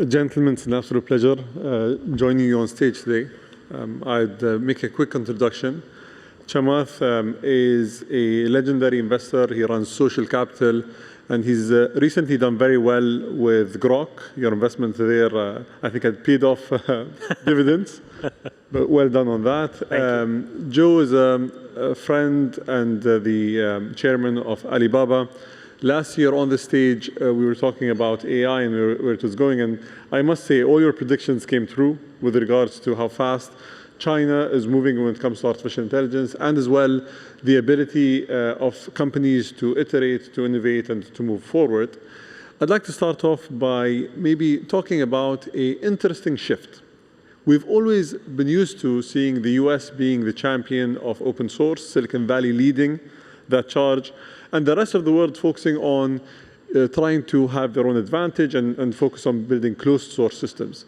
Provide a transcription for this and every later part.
Gentlemen, it's an absolute pleasure joining you on stage today. I'd make a quick introduction. Chamath is a legendary investor. He runs Social Capital, and he's recently done very well with Grok. Your investment there, I think, had paid off dividends. But well done on that. Joe is a friend and the chairman of Alibaba. Last year on the stage, we were talking about AI and where it was going. And I must say, all your predictions came true with regards to how fast China is moving when it comes to artificial intelligence, and as well the ability of companies to iterate, to innovate, and to move forward. I'd like to start off by maybe talking about an interesting shift. We've always been used to seeing the US being the champion of open source, Silicon Valley leading that charge, and the rest of the world focusing on trying to have their own advantage and focus on building closed source systems.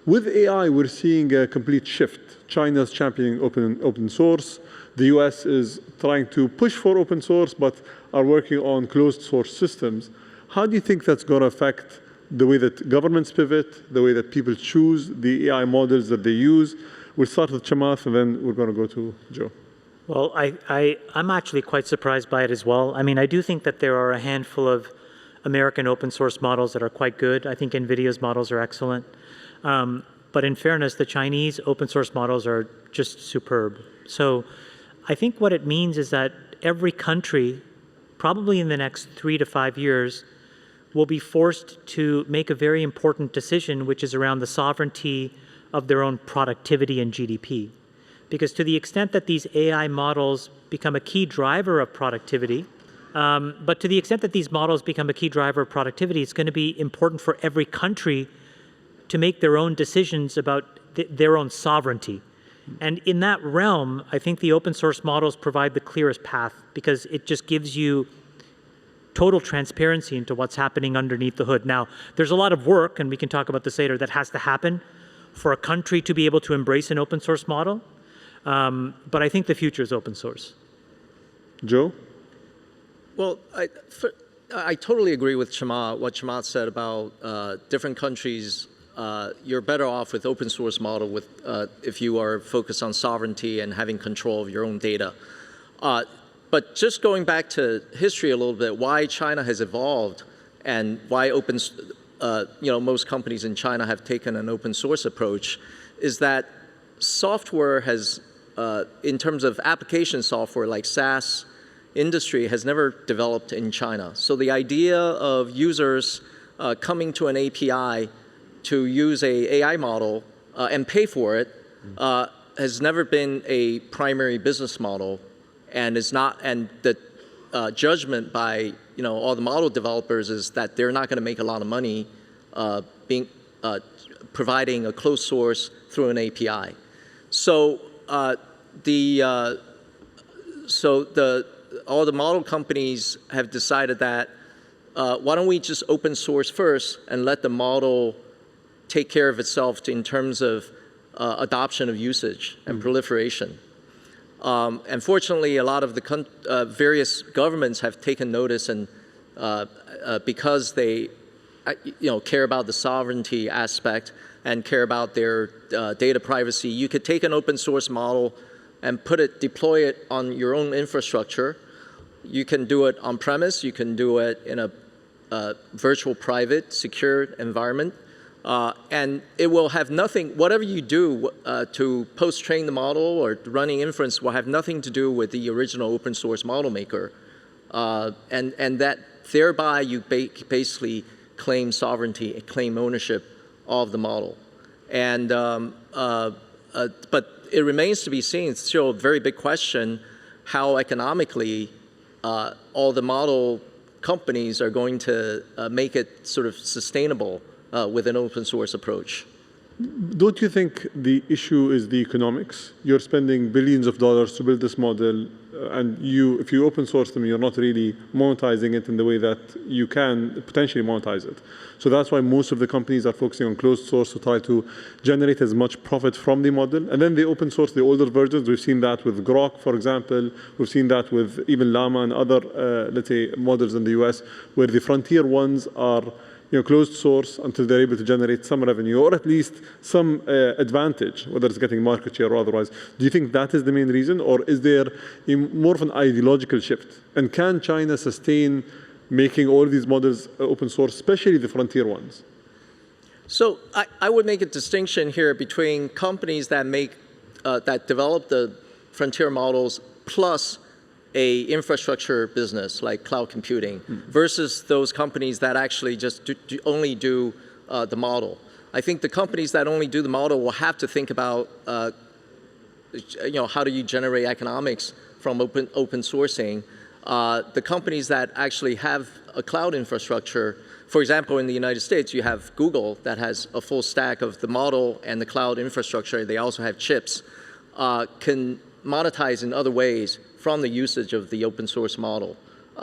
With AI, we're seeing a complete shift. China's championing open source. The US is trying to push for open source, but are working on closed source systems. How do you think that's going to affect the way that governments pivot, the way that people choose the AI models that they use? We'll start with Chamath, and then we're going to go to Joe. Well, I'm actually quite surprised by it as well. I mean, I do think that there are a handful of American open source models that are quite good. I think NVIDIA's models are excellent. But in fairness, the Chinese open source models are just superb. So I think what it means is that every country, probably in the next 3 to 5 years, will be forced to make a very important decision, which is around the sovereignty of their own productivity and GDP. Because to the extent that these AI models become a key driver of productivity, but to the extent that these models become a key driver of productivity, it's going to be important for every country to make their own decisions about their own sovereignty. And in that realm, I think the open source models provide the clearest path, because it just gives you total transparency into what's happening underneath the hood. Now, there's a lot of work, and we can talk about this later, that has to happen for a country to be able to embrace an open source model. But I think the future is open source. Joe? Well, I totally agree with what Chamath said about different countries. You're better off with open source model if you are focused on sovereignty and having control of your own data. But just going back to history a little bit, why China has evolved and why most companies in China have taken an open source approach is that software has, in terms of application software like SaaS industry, has never developed in China. So the idea of users coming to an API to use an AI model and pay for it has never been a primary business model, and is not. And the judgment by all the model developers is that they're not going to make a lot of money providing a closed source through an API. So all the model companies have decided that why don't we just open source first and let the model take care of itself in terms of adoption of usage and proliferation. And fortunately, a lot of the various governments have taken notice, and because they care about the sovereignty aspect and care about their data privacy, you could take an open source model and deploy it on your own infrastructure. You can do it on premise. You can do it in a virtual private secure environment. And it will have nothing, whatever you do to post-train the model or running inference will have nothing to do with the original open source model maker. And that thereby you basically claim sovereignty, claim ownership of the model. And, but it remains to be seen, it's still a very big question, how economically all the model companies are going to make it sort of sustainable with an open source approach. Don't you think the issue is the economics? You're spending billions of dollars to build this model, and if you open source them, you're not really monetizing it in the way that you can potentially monetize it. So that's why most of the companies are focusing on closed source to try to generate as much profit from the model. And then they open source the older versions. We've seen that with Grok, for example. We've seen that with even Llama and other, let's say, models in the US, where the frontier ones are closed source until they're able to generate some revenue or at least some advantage, whether it's getting market share or otherwise. Do you think that is the main reason, or is there more of an ideological shift? And can China sustain making all these models open source, especially the frontier ones? So I would make a distinction here between companies that that develop the frontier models plus a infrastructure business like cloud computing versus those companies that actually just only do the model. I think the companies that only do the model will have to think about how do you generate economics from open sourcing. The companies that actually have a cloud infrastructure, for example, in the United States, you have Google that has a full stack of the model and the cloud infrastructure. They also have chips, can monetize in other ways from the usage of the open source model.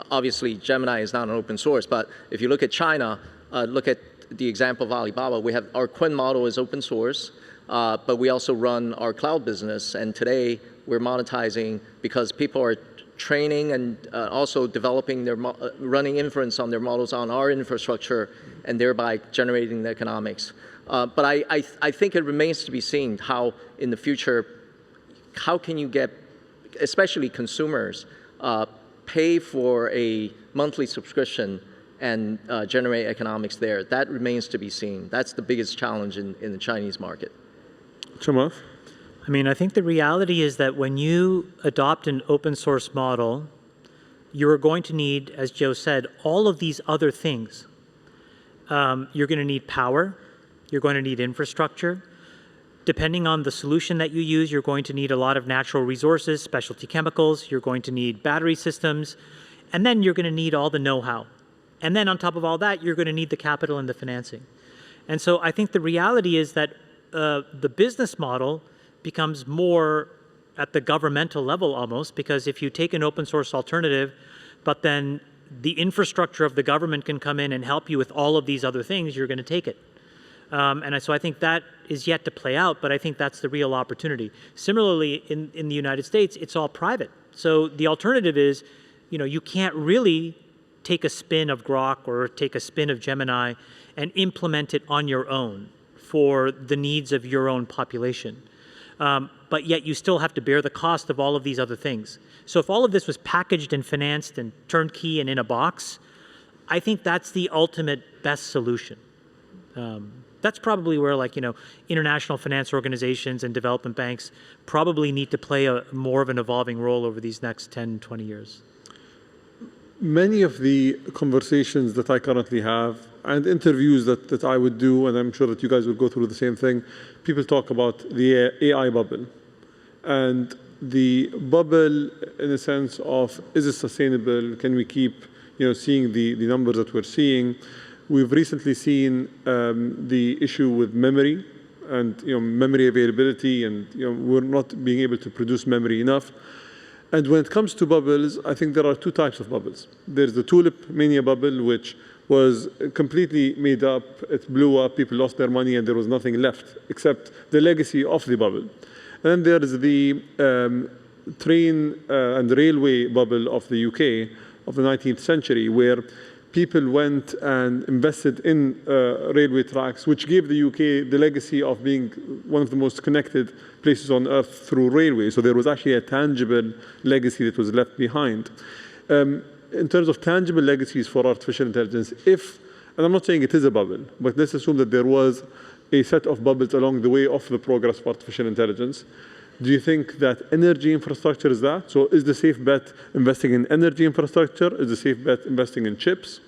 Obviously, Gemini is not an open source, but if you look at China, look at the example of Alibaba. We have our Quinn model is open source, but we also run our cloud business. And today, we're monetizing because people are training and also developing running inference on their models on our infrastructure, and thereby generating the economics. But I think it remains to be seen how in the future, how can you get, especially consumers, pay for a monthly subscription and generate economics there. That remains to be seen. That's the biggest challenge in the Chinese market. Chamath? I mean, I think the reality is that when you adopt an open source model, you're going to need, as Joe said, all of these other things. You're going to need power. You're going to need infrastructure. Depending on the solution that you use, you're going to need a lot of natural resources, specialty chemicals. You're going to need battery systems. And then you're going to need all the know-how. And then on top of all that, you're going to need the capital and the financing. And so I think the reality is that the business model becomes more at the governmental level almost, because if you take an open source alternative, but then the infrastructure of the government can come in and help you with all of these other things, you're going to take it. And so I think that is yet to play out, but I think that's the real opportunity. Similarly, in the United States, it's all private. So the alternative is, you can't really take a spin of Grok or take a spin of Gemini and implement it on your own for the needs of your own population. But yet you still have to bear the cost of all of these other things. So if all of this was packaged and financed and turnkey and in a box, I think that's the ultimate best solution. That's probably where, international finance organizations and development banks probably need to play more of an evolving role over these next 10, 20 years. Many of the conversations that I currently have and interviews that I would do, and I'm sure that you guys will go through the same thing, people talk about the AI bubble. And the bubble in a sense of, is it sustainable? Can we keep seeing the numbers that we're seeing? We've recently seen the issue with memory and memory availability, and we're not being able to produce memory enough. And when it comes to bubbles, I think there are two types of bubbles. There's the tulip mania bubble, which was completely made up. It blew up, people lost their money, and there was nothing left except the legacy of the bubble. And then there's the train and railway bubble of the UK of the 19th century, where people went and invested in railway tracks, which gave the UK the legacy of being one of the most connected places on earth through railway. So there was actually a tangible legacy that was left behind. In terms of tangible legacies for artificial intelligence, and I'm not saying it is a bubble, but let's assume that there was a set of bubbles along the way of the progress of artificial intelligence. Do you think that energy infrastructure is that? So is the safe bet investing in energy infrastructure? Is the safe bet investing in chips?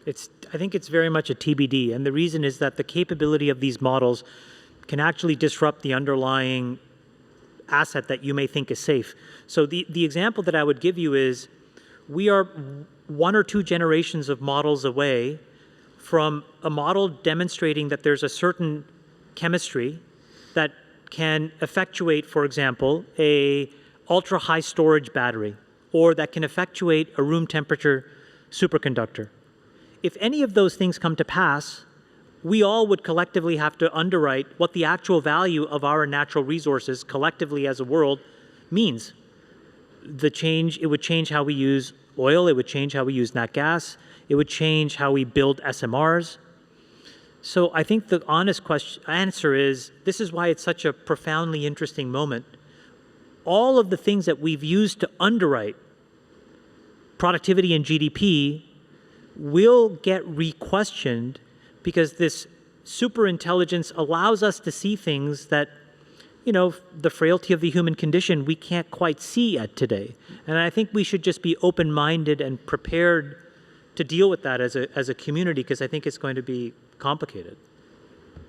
I think it's very much a TBD. And the reason is that the capability of these models can actually disrupt the underlying asset that you may think is safe. So the example that I would give you is, we are 1 or 2 generations of models away from a model demonstrating that there's a certain chemistry that can effectuate, for example, a ultra-high storage battery, or that can effectuate a room temperature superconductor. If any of those things come to pass, we all would collectively have to underwrite what the actual value of our natural resources collectively as a world means. It would change how we use oil, it would change how we use nat gas, it would change how we build SMRs, So I think the honest answer is, this is why it's such a profoundly interesting moment. All of the things that we've used to underwrite productivity and GDP will get re-questioned because this superintelligence allows us to see things that, the frailty of the human condition we can't quite see at today. And I think we should just be open-minded and prepared to deal with that as a community, because I think it's going to be complicated.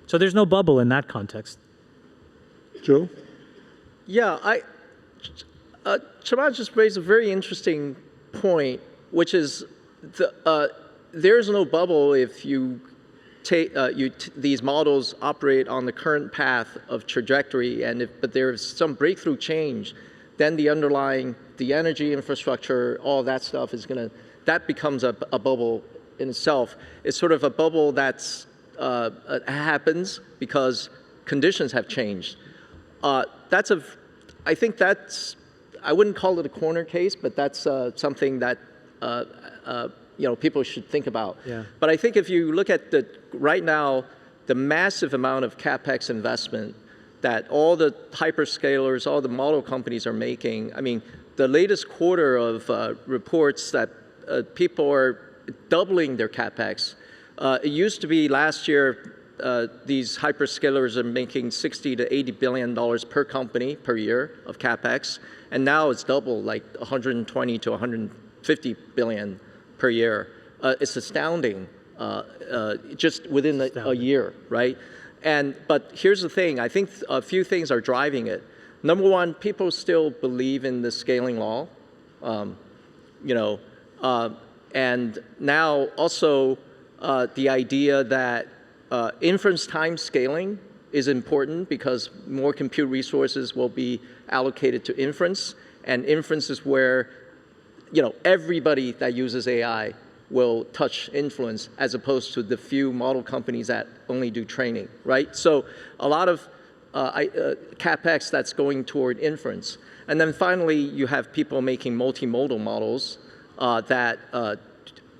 So there's no bubble in that context. Joe? Yeah, Chamath just raised a very interesting point, which is there's no bubble if you take these models operate on the current path of trajectory, but there's some breakthrough change, then the energy infrastructure, all that stuff that becomes a bubble in itself. It's sort of a bubble that's happens because conditions have changed. I think I wouldn't call it a corner case, but that's something that people should think about. Yeah. But I think if you look at right now, the massive amount of CapEx investment that all the hyperscalers, all the model companies are making, I mean, the latest quarter of reports that people are doubling their CapEx. It used to be last year, these hyperscalers are making $60 to $80 billion per company per year of CapEx, and now it's double, like 120 to 150 billion per year. It's astounding, just within a year, right? But here's the thing, I think a few things are driving it. Number one, people still believe in the scaling law, and now also the idea that inference time scaling is important because more compute resources will be allocated to inference, and inference is where everybody that uses AI will touch influence, as opposed to the few model companies that only do training, right? So a lot of CapEx that's going toward inference. And then finally, you have people making multimodal models that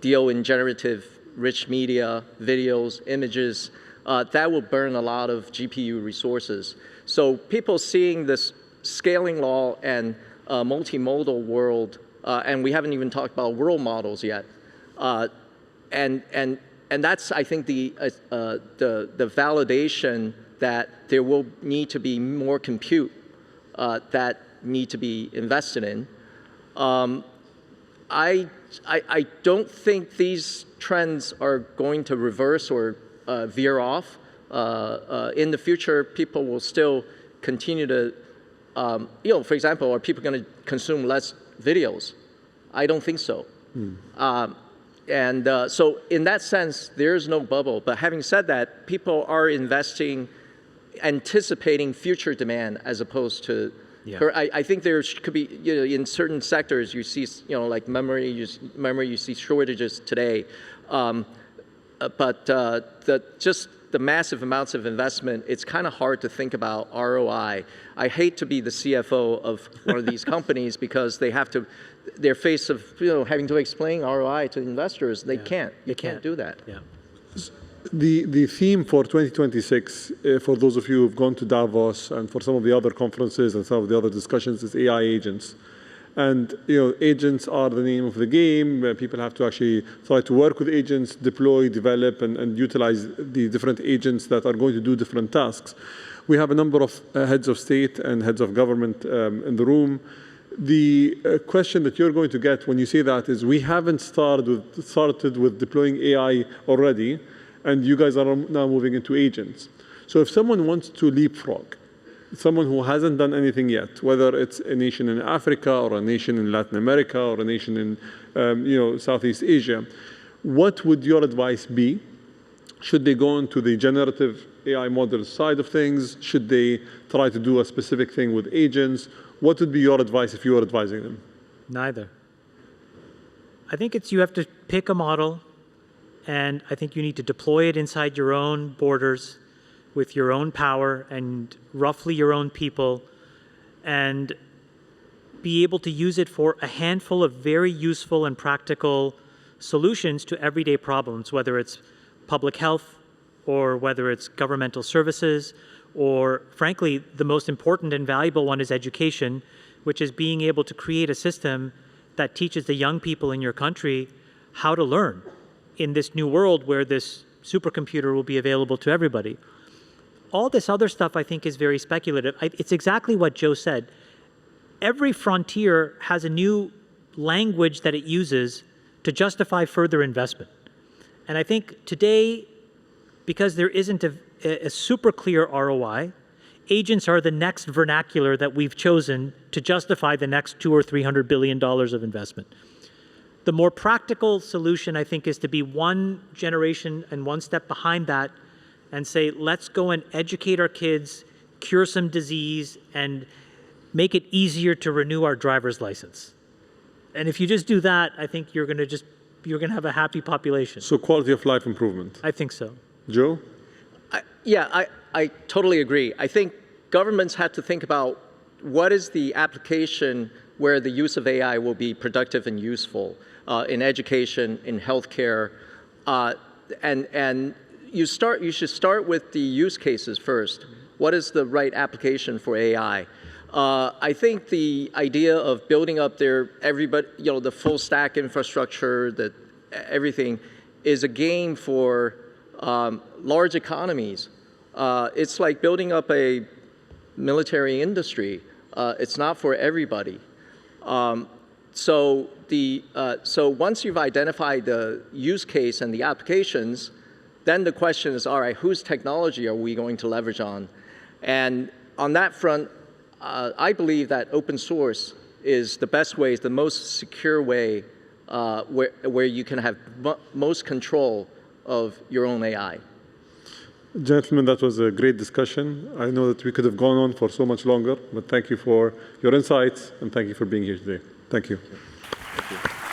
deal in generative rich media, videos, images, that will burn a lot of GPU resources. So people seeing this scaling law and multimodal world, and we haven't even talked about world models yet, and that's, I think, the validation that there will need to be more compute that need to be invested in. I don't think these trends are going to reverse or veer off. In the future, people will still continue to, for example, are people going to consume less videos? I don't think so. So in that sense, there's no bubble. But having said that, people are investing, anticipating future demand as opposed to. Yeah. I think there could be, in certain sectors, you see, like memory, you see shortages today. But just the massive amounts of investment, it's kind of hard to think about ROI. I hate to be the CFO of one of these companies because they're faced of having to explain ROI to investors. They can't. You can't do that. Yeah. The theme for 2026, for those of you who've gone to Davos and for some of the other conferences and some of the other discussions, is AI agents. And agents are the name of the game. People have to actually try to work with agents, deploy, develop, and utilize the different agents that are going to do different tasks. We have a number of heads of state and heads of government in the room. The question that you're going to get when you say that is, we haven't started with deploying AI already, and you guys are now moving into agents. So if someone wants to leapfrog, someone who hasn't done anything yet, whether it's a nation in Africa or a nation in Latin America or a nation in Southeast Asia, what would your advice be? Should they go into the generative AI model side of things? Should they try to do a specific thing with agents? What would be your advice if you were advising them? Neither. I think you have to pick a model, and I think you need to deploy it inside your own borders with your own power and roughly your own people, and be able to use it for a handful of very useful and practical solutions to everyday problems, whether it's public health, or whether it's governmental services, or frankly, the most important and valuable one is education, which is being able to create a system that teaches the young people in your country how to learn in this new world where this supercomputer will be available to everybody. All this other stuff, I think, is very speculative. It's exactly what Joe said. Every frontier has a new language that it uses to justify further investment. And I think today, because there isn't a super clear ROI, agents are the next vernacular that we've chosen to justify the next $200 or $300 billion of investment. The more practical solution, I think, is to be one generation and one step behind that and say, let's go and educate our kids, cure some disease, and make it easier to renew our driver's license. And if you just do that, I think you're going to have a happy population. So quality of life improvement. I think so. Joe? I totally agree. I think governments have to think about what is the application where the use of AI will be productive and useful in education, in healthcare, and you should start with the use cases first. What is the right application for AI? I think the idea of building up the full stack infrastructure, everything, is a game for large economies. It's like building up a military industry. It's not for everybody. So once you've identified the use case and the applications, then the question is, all right, whose technology are we going to leverage on? And on that front, I believe that open source is the best way, is the most secure way where you can have most control of your own AI. Gentlemen, that was a great discussion. I know that we could have gone on for so much longer, but thank you for your insights and thank you for being here today. Thank you. Thank you.